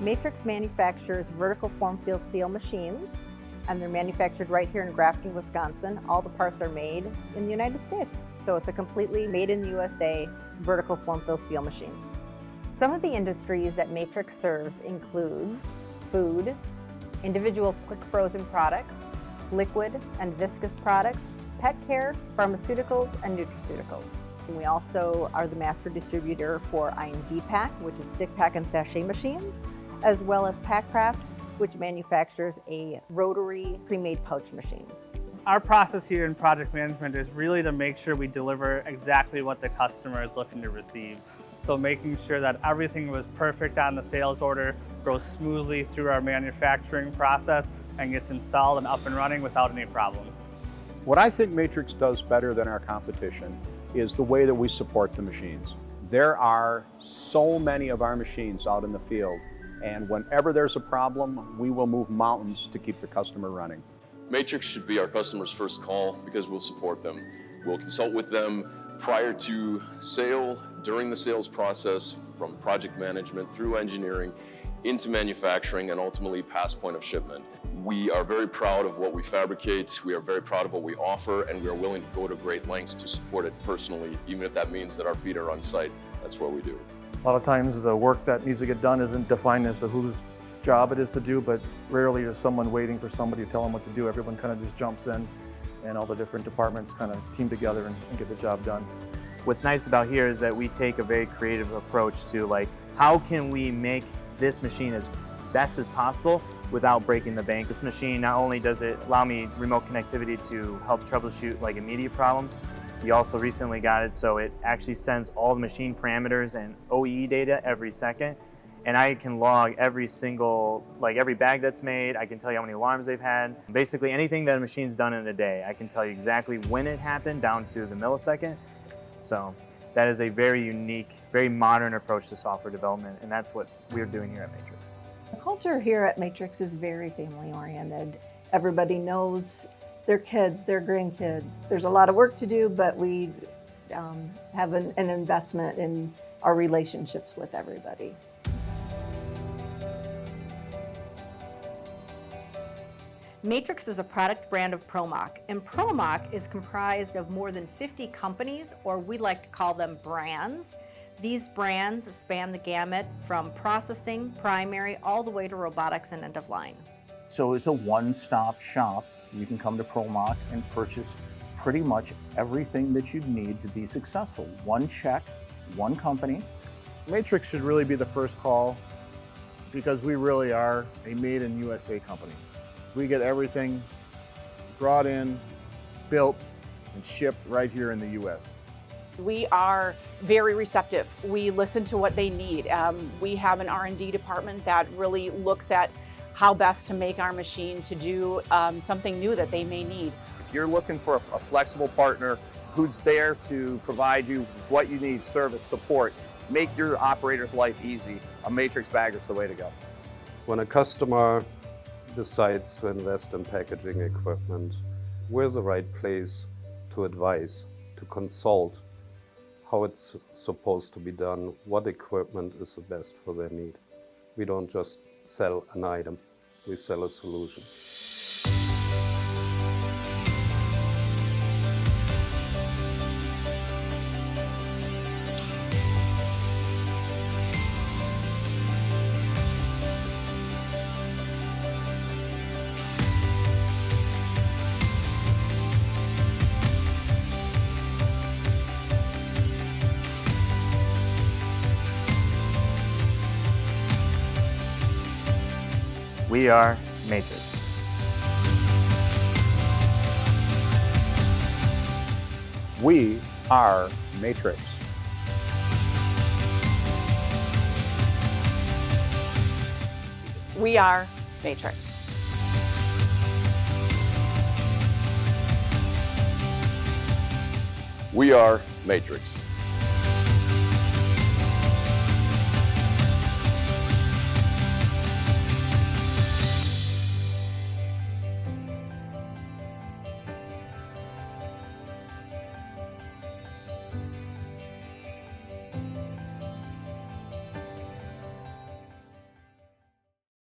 Matrix manufactures vertical form fill seal machines, and they're manufactured right here in Grafton, Wisconsin. All the parts are made in the United States. So it's a completely made in the USA vertical form fill seal machine. Some of the industries that Matrix serves includes food, individual quick frozen products, liquid and viscous products, pet care, pharmaceuticals, and nutraceuticals. And we also are the master distributor for I&V Pack, which is stick pack and sachet machines, as well as Packcraft, which manufactures a rotary pre-made pouch machine. Our process here in project management is really to make sure we deliver exactly what the customer is looking to receive. So making sure that everything was perfect on the sales order, goes smoothly through our manufacturing process, and gets installed and up and running without any problems. What I think Matrix does better than our competition is the way that we support the machines. There are so many of our machines out in the field, and whenever there's a problem, we will move mountains to keep the customer running. Matrix should be our customer's first call because we'll support them. We'll consult with them prior to sale, during the sales process, from project management through engineering, into manufacturing, and ultimately past point of shipment. We are very proud of what we fabricate, we are very proud of what we offer, and we are willing to go to great lengths to support it personally, even if that means that our feet are on site. That's what we do. A lot of times the work that needs to get done isn't defined as to whose job it is to do, but rarely is someone waiting for somebody to tell them what to do. Everyone kind of just jumps in, and all the different departments kind of team together and get the job done. What's nice about here is that we take a very creative approach to how can we make this machine as best as possible without breaking the bank. This machine, not only does it allow me remote connectivity to help troubleshoot immediate problems, we also recently got it so it actually sends all the machine parameters and OEE data every second. And I can log every single, every bag that's made. I can tell you how many alarms they've had. Basically anything that a machine's done in a day, I can tell you exactly when it happened down to the millisecond. So that is a very unique, very modern approach to software development, and that's what we're doing here at Matrix. The culture here at Matrix is very family-oriented. Everybody knows their kids, their grandkids. There's a lot of work to do, but we have an investment in our relationships with everybody. Matrix is a product brand of Promoc, and Promoc is comprised of more than 50 companies, or we like to call them brands. These brands span the gamut from processing, primary, all the way to robotics and end of line. So it's a one-stop shop. You can come to Promoc and purchase pretty much everything that you need to be successful. One check, one company. Matrix should really be the first call because we really are a made in USA company. We get everything brought in, built, and shipped right here in the US. We are very receptive. We listen to what they need. We have an R&D department that really looks at how best to make our machine to do something new that they may need. If you're looking for a flexible partner who's there to provide you with what you need, service, support, make your operator's life easy, a Matrix bagger's the way to go. When a customer decides to invest in packaging equipment, we're the right place to advise, to consult how it's supposed to be done, what equipment is the best for their need. We don't just sell an item, we sell a solution. We are Matrix. We are Matrix. We are Matrix. We are Matrix.